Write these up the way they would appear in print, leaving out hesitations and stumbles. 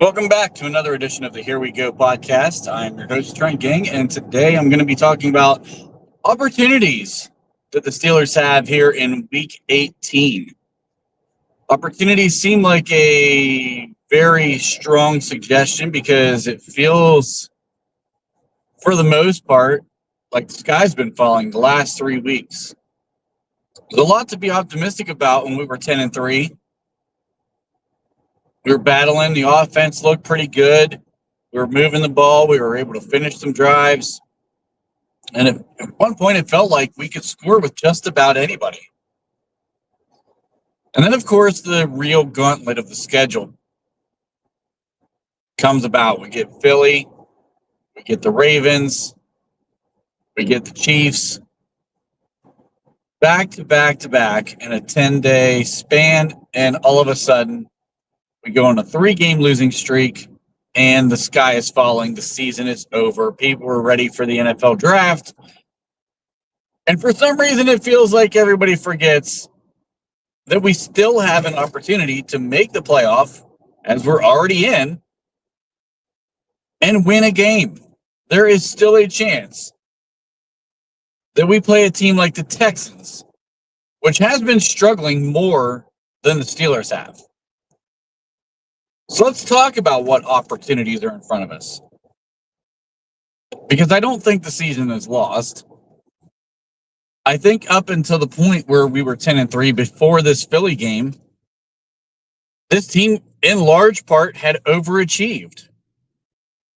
Welcome back to another edition of the Here We Go podcast. I'm your host, Trent Gang, and today I'm going to be talking about opportunities that the Steelers have here in Week 18. Opportunities seem like a very strong suggestion because it feels, for the most part, like the sky's been falling the last 3 weeks. There's a lot to be optimistic about when we were 10-3. We were battling. The offense looked pretty good. We were moving the ball. We were able to finish some drives. And at one point, it felt like we could score with just about anybody. And then, of course, the real gauntlet of the schedule comes about. We get Philly. We get the Ravens. We get the Chiefs. Back to back to back in a 10-day span. And all of a sudden, we go on a 3-game losing streak, and the sky is falling. The season is over. People are ready for the NFL draft. And for some reason, it feels like everybody forgets that we still have an opportunity to make the playoff, as we're already in, and win a game. There is still a chance that we play a team like the Texans, which has been struggling more than the Steelers have. So let's talk about what opportunities are in front of us. Because I don't think the season is lost. I think up until the point where we were 10-3 before this Philly game, this team in large part had overachieved.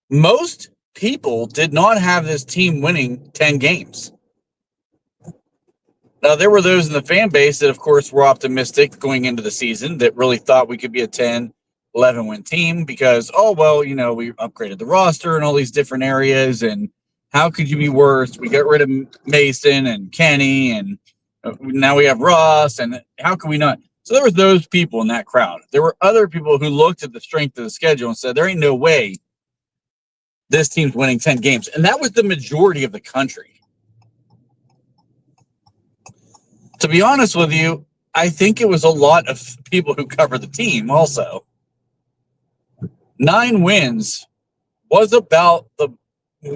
Most people did not have this team winning 10 games. Now, there were those in the fan base that, of course, were optimistic going into the season that really thought we could be a 10-11-win team because, we upgraded the roster in all these different areas, and how could you be worse? We got rid of Mason and Kenny, and now we have Ross, and how could we not? So there were those people in that crowd. There were other people who looked at the strength of the schedule and said, there ain't no way this team's winning 10 games. And that was the majority of the country. To be honest with you, I think it was a lot of people who cover the team also. 9 wins was about the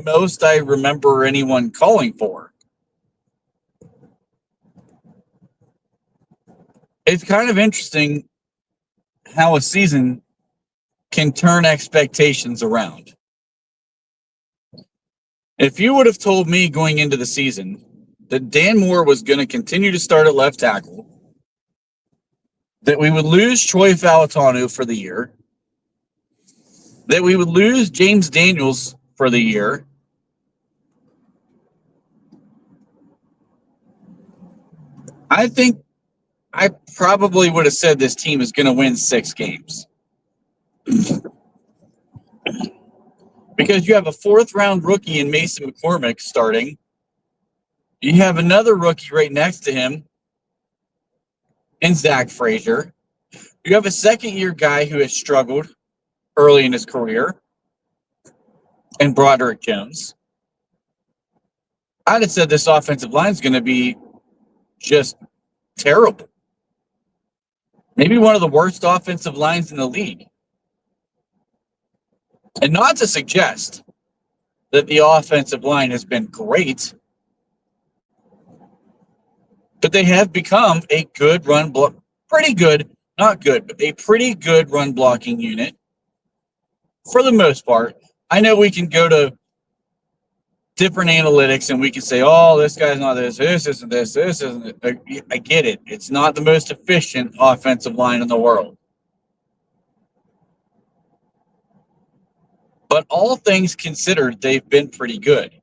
most I remember anyone calling for. It's kind of interesting how a season can turn expectations around. If you would have told me going into the season that Dan Moore was going to continue to start at left tackle, that we would lose Troy Falatanu for the year, that we would lose James Daniels for the year, I think I probably would have said this team is going to win 6 games. Because you have a 4th-round rookie in Mason McCormick starting. You have another rookie right next to him in Zach Frazier. You have a second-year guy who has struggled early in his career in Broderick Jones. I'd have said this offensive line is going to be just terrible. Maybe one of the worst offensive lines in the league. And not to suggest that the offensive line has been great, but they have become a good run block, pretty good, not good, but a pretty good run blocking unit for the most part. I know we can go to different analytics and we can say, oh, this guy's not this isn't this isn't it. I get it. It's not the most efficient offensive line in the world. But all things considered, they've been pretty good.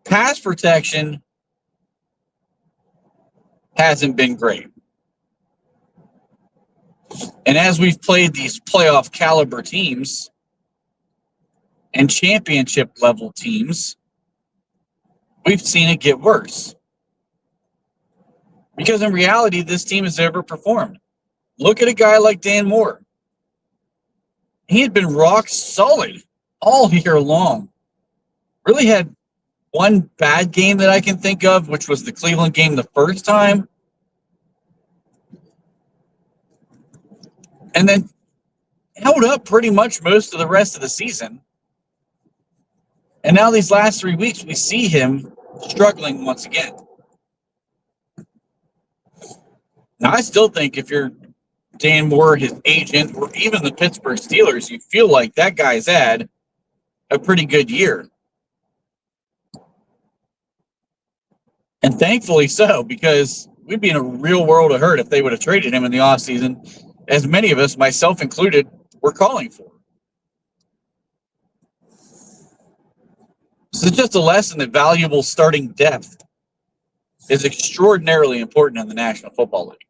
Pass protection hasn't been great. And as we've played these playoff caliber teams and championship level teams, we've seen it get worse. Because in reality, this team has overperformed. Look at a guy like Dan Moore. He had been rock solid all year long. Really had one bad game that I can think of, which was the Cleveland game the first time. And then held up pretty much most of the rest of the season. And now these last 3 weeks, we see him struggling once again. Now, I still think if you're Dan Moore, his agent, or even the Pittsburgh Steelers, you feel like that guy's had a pretty good year. And thankfully so, because we'd be in a real world of hurt if they would have traded him in the offseason, as many of us, myself included, were calling for. So it's just a lesson that valuable starting depth is extraordinarily important in the National Football League.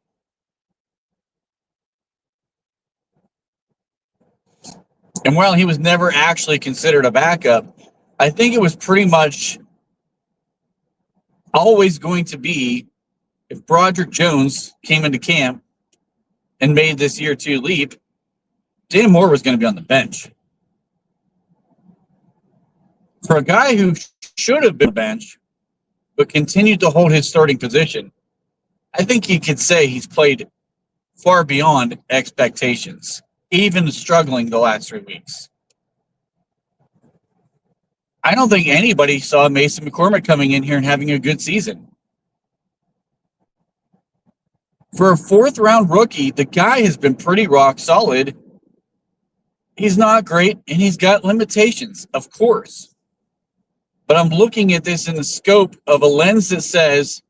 And while he was never actually considered a backup, I think it was pretty much always going to be, if Broderick Jones came into camp and made this year 2 leap, Dan Moore was going to be on the bench. For a guy who should have been on the bench, but continued to hold his starting position, I think he could say he's played far beyond expectations, even struggling the last 3 weeks. I don't think anybody saw Mason McCormick coming in here and having a good season. For a 4th-round rookie, the guy has been pretty rock solid. He's not great, and he's got limitations, of course. But I'm looking at this in the scope of a lens that says,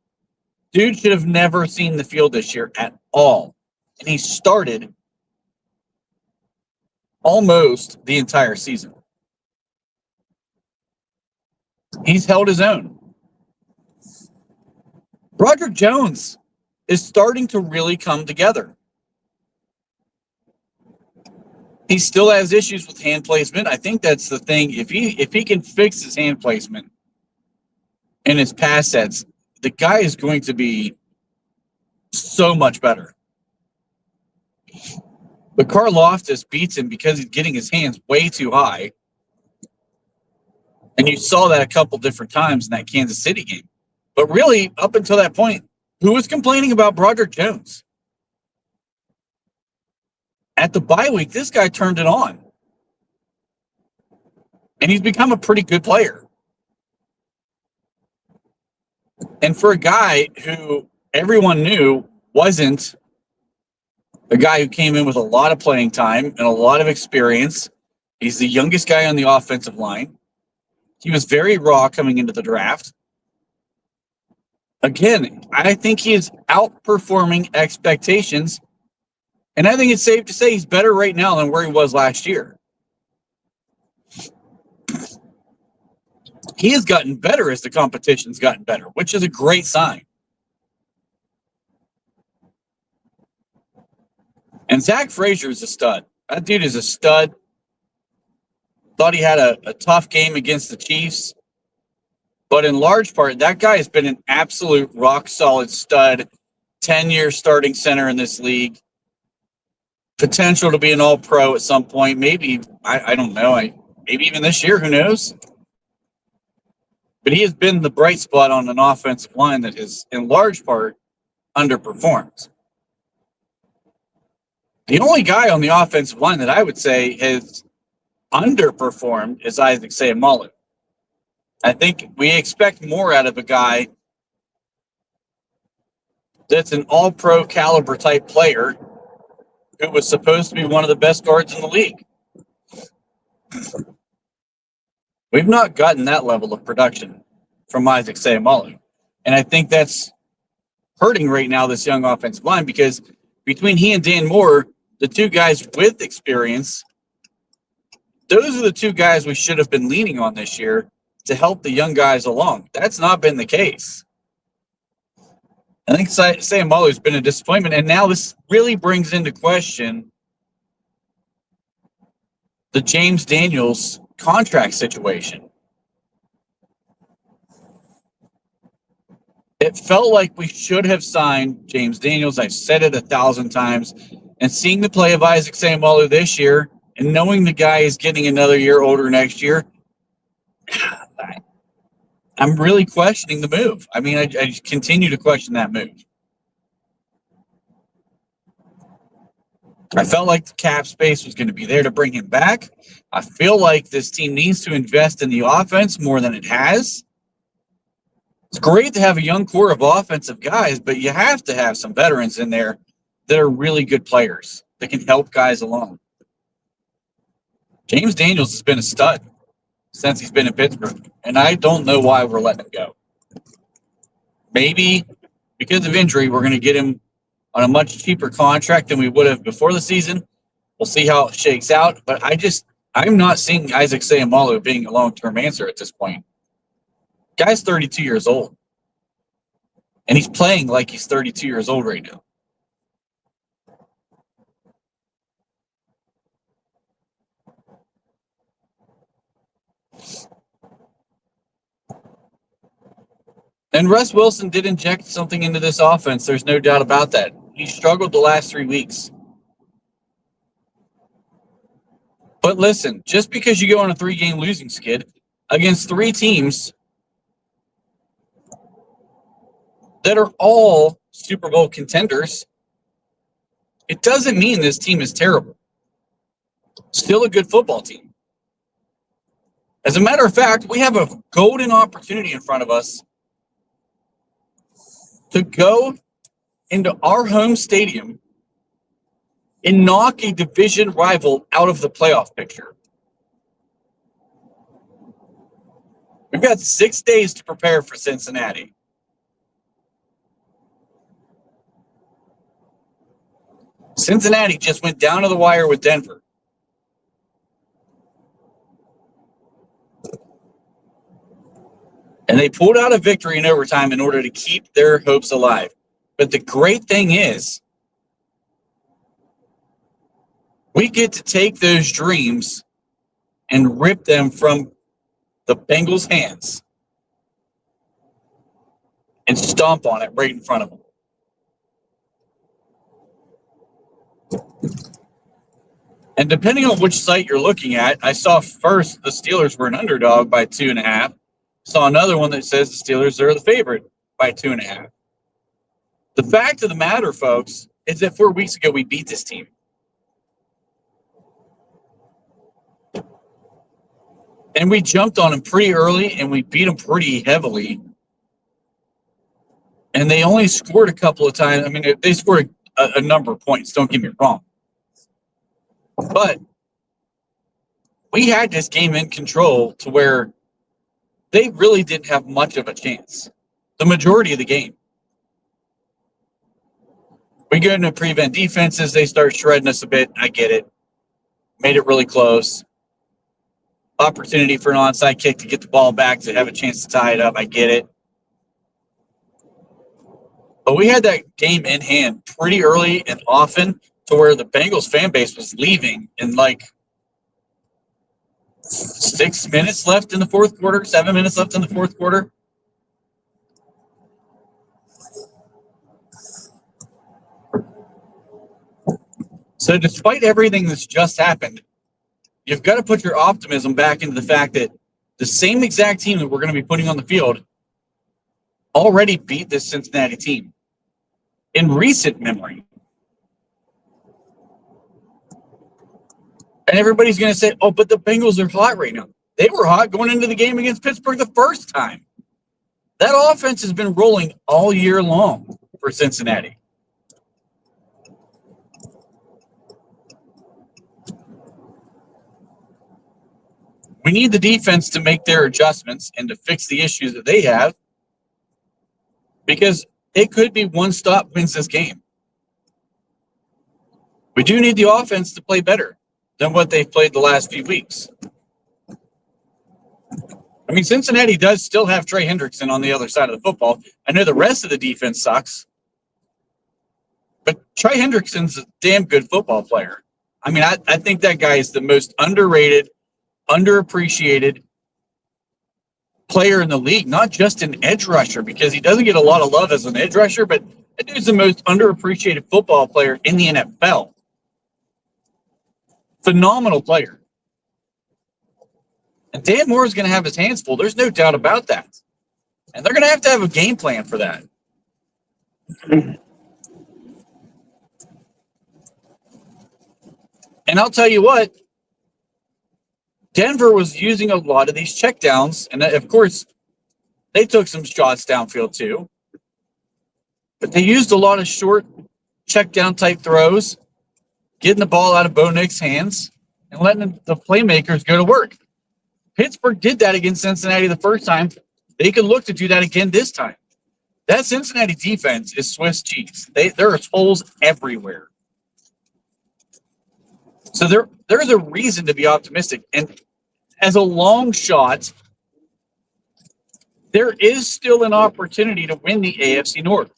dude should have never seen the field this year at all. And he started almost the entire season. He's held his own. Broderick Jones is starting to really come together. He still has issues with hand placement. I think that's the thing. If he can fix his hand placement and his pass sets, the guy is going to be so much better. But Karlaftis beats him because he's getting his hands way too high. And you saw that a couple different times in that Kansas City game. But really, up until that point, who was complaining about Broderick Jones? At the bye week, this guy turned it on. And he's become a pretty good player. And for a guy who everyone knew wasn't a guy who came in with a lot of playing time and a lot of experience, he's the youngest guy on the offensive line. He was very raw coming into the draft. Again, I think he is outperforming expectations. And I think it's safe to say he's better right now than where he was last year. He has gotten better as the competition's gotten better, which is a great sign. And Zach Frazier is a stud. That dude is a stud. Thought he had a tough game against the Chiefs. But in large part, that guy has been an absolute rock-solid stud, 10-year starting center in this league. Potential to be an all-pro at some point. Maybe, I don't know. Maybe even this year, who knows? But he has been the bright spot on an offensive line that has, in large part, underperformed. The only guy on the offensive line that I would say has underperformed is Isaac Seumalo. I think we expect more out of a guy that's an all-pro caliber type player who was supposed to be one of the best guards in the league. We've not gotten that level of production from Isaac Seumalo. And I think that's hurting right now, this young offensive line, because between he and Dan Moore, the two guys with experience, those are the two guys we should have been leaning on this year to help the young guys along. That's not been the case. I think Seumalo has been a disappointment, and now this really brings into question the James Daniels contract situation. It felt like we should have signed James Daniels. I've said it 1,000 times. And seeing the play of Isaac Seumalo this year and knowing the guy is getting another year older next year, I'm really questioning the move. I mean, I continue to question that move. I felt like the cap space was going to be there to bring him back. I feel like this team needs to invest in the offense more than it has. It's great to have a young core of offensive guys, but you have to have some veterans in there that are really good players that can help guys along. James Daniels has been a stud since he's been in Pittsburgh, and I don't know why we're letting him go. Maybe because of injury, we're going to get him on a much cheaper contract than we would have before the season. We'll see how it shakes out, but I'm not seeing Isaac Seumalo being a long-term answer at this point. Guy's 32 years old, and he's playing like he's 32 years old right now. And Russ Wilson did inject something into this offense. There's no doubt about that. He struggled the last 3 weeks. But listen, just because you go on a 3-game losing skid against 3 teams that are all Super Bowl contenders, it doesn't mean this team is terrible. Still a good football team. As a matter of fact, we have a golden opportunity in front of us to go into our home stadium and knock a division rival out of the playoff picture. We've got 6 days to prepare for Cincinnati. Cincinnati just went down to the wire with Denver. And they pulled out a victory in overtime in order to keep their hopes alive. But the great thing is, we get to take those dreams and rip them from the Bengals' hands and stomp on it right in front of them. And depending on which site you're looking at, I saw first the Steelers were an underdog by 2.5. Saw another one that says the Steelers are the favorite by 2.5. The fact of the matter, folks, is that 4 weeks ago we beat this team. And we jumped on them pretty early, and we beat them pretty heavily. And they only scored a couple of times. I mean, they scored a number of points, don't get me wrong. But we had this game in control to where they really didn't have much of a chance the majority of the game. We go into prevent defenses. They start shredding us a bit. I get it. Made it really close. Opportunity for an onside kick to get the ball back to have a chance to tie it up. I get it. But we had that game in hand pretty early and often to where the Bengals fan base was leaving in like 6 minutes left in the fourth quarter, 7 minutes left in the fourth quarter. So despite everything that's just happened, you've got to put your optimism back into the fact that the same exact team that we're going to be putting on the field already beat this Cincinnati team in recent memory. And everybody's going to say, oh, but the Bengals are hot right now. They were hot going into the game against Pittsburgh the first time. That offense has been rolling all year long for Cincinnati. We need the defense to make their adjustments and to fix the issues that they have, because it could be one stop wins this game. We do need the offense to play better than what they've played the last few weeks. I mean, Cincinnati does still have Trey Hendrickson on the other side of the football. I know the rest of the defense sucks, but Trey Hendrickson's a damn good football player. I mean, I think that guy is the most underrated, underappreciated player in the league, not just an edge rusher, because he doesn't get a lot of love as an edge rusher, but that dude's the most underappreciated football player in the NFL. Phenomenal player. And Dan Moore is going to have his hands full. There's no doubt about that. And they're going to have a game plan for that. And I'll tell you what, Denver was using a lot of these checkdowns. And of course, they took some shots downfield too. But they used a lot of short checkdown type throws, getting the ball out of Bo Nix's hands and letting the playmakers go to work. Pittsburgh did that against Cincinnati the first time. They could look to do that again this time. That Cincinnati defense is Swiss cheese. There are holes everywhere. So there's a reason to be optimistic. And as a long shot, there is still an opportunity to win the AFC North.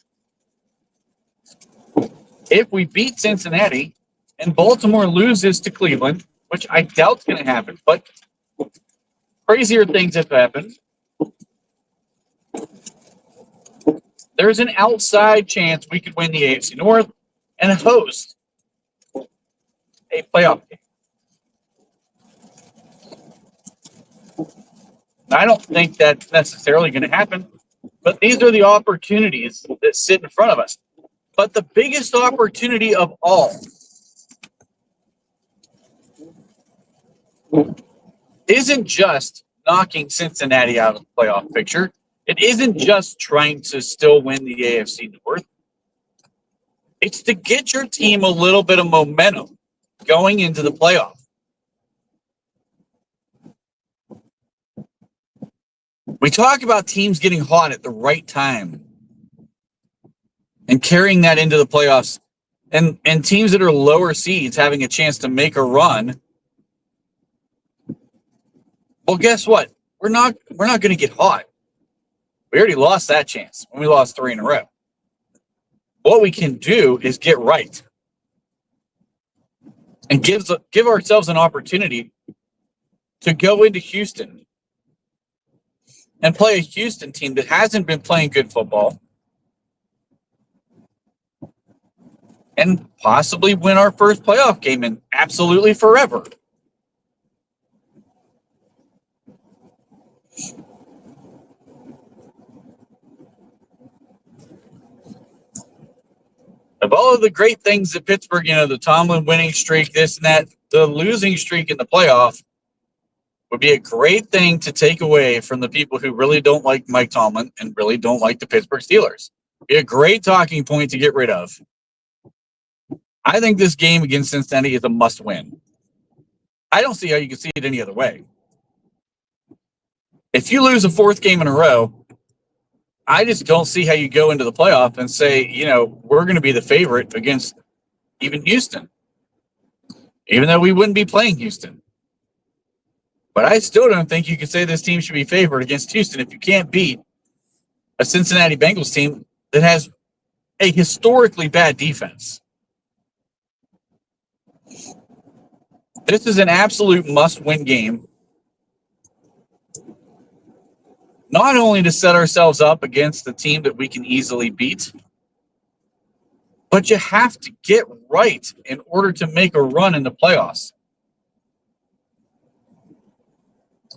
If we beat Cincinnati and Baltimore loses to Cleveland, which I doubt is going to happen, but crazier things have happened, there's an outside chance we could win the AFC North and host a playoff game. I don't think that's necessarily going to happen, but these are the opportunities that sit in front of us. But the biggest opportunity of all isn't just knocking Cincinnati out of the playoff picture. It isn't just trying to still win the AFC North. It's to get your team a little bit of momentum going into the playoff. We talk about teams getting hot at the right time and carrying that into the playoffs, and teams that are lower seeds having a chance to make a run. Well, guess what? We're not going to get hot. We already lost that chance when we lost 3 in a row. What we can do is get right and give ourselves an opportunity to go into Houston and play a Houston team that hasn't been playing good football and possibly win our first playoff game in absolutely forever. Of all of the great things that Pittsburgh, the Tomlin winning streak, this and that, the losing streak in the playoff would be a great thing to take away from the people who really don't like Mike Tomlin and really don't like the Pittsburgh Steelers. Be a great talking point to get rid of. I think this game against Cincinnati is a must-win. I don't see how you can see it any other way. If you lose a 4th game in a row, I just don't see how you go into the playoff and say, we're going to be the favorite against even Houston, even though we wouldn't be playing Houston. But I still don't think you can say this team should be favored against Houston if you can't beat a Cincinnati Bengals team that has a historically bad defense. This is an absolute must-win game. Not only to set ourselves up against the team that we can easily beat, but you have to get right in order to make a run in the playoffs.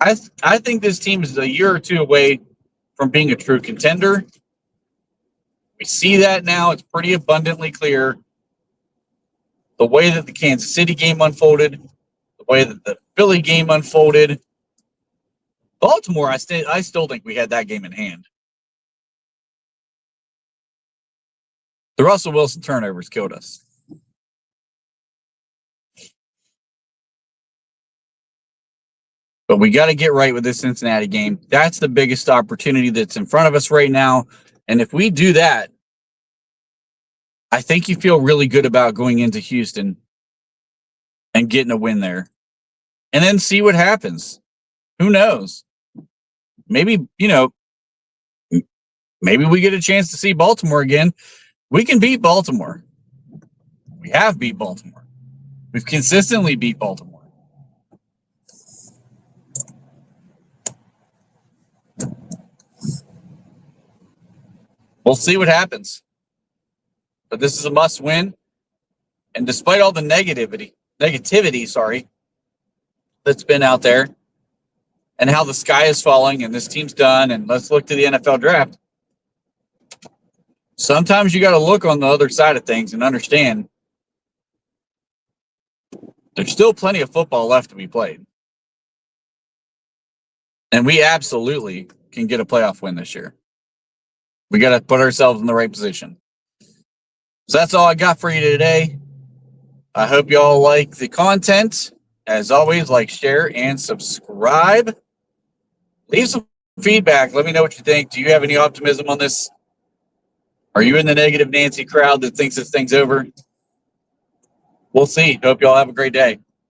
I think this team is a year or two away from being a true contender. We see that now. It's pretty abundantly clear. The way that the Kansas City game unfolded, the way that the Philly game unfolded. Baltimore, I still think we had that game in hand. The Russell Wilson turnovers killed us. But we got to get right with this Cincinnati game. That's the biggest opportunity that's in front of us right now. And if we do that, I think you feel really good about going into Houston and getting a win there. And then see what happens. Who knows? Maybe, maybe we get a chance to see Baltimore again. We can beat Baltimore. We have beat Baltimore. We've consistently beat Baltimore. We'll see what happens. But this is a must win. And despite all the negativity, that's been out there and how the sky is falling and this team's done and let's look to the NFL draft. Sometimes you got to look on the other side of things and understand There's still plenty of football left to be played. And we absolutely can get a playoff win this year. We got to put ourselves in the right position. So that's all I got for you today. I hope y'all like the content. As always, like, share, and subscribe. Leave some feedback. Let me know what you think. Do you have any optimism on this? Are you in the negative Nancy crowd that thinks this thing's over? We'll see. Hope y'all have a great day.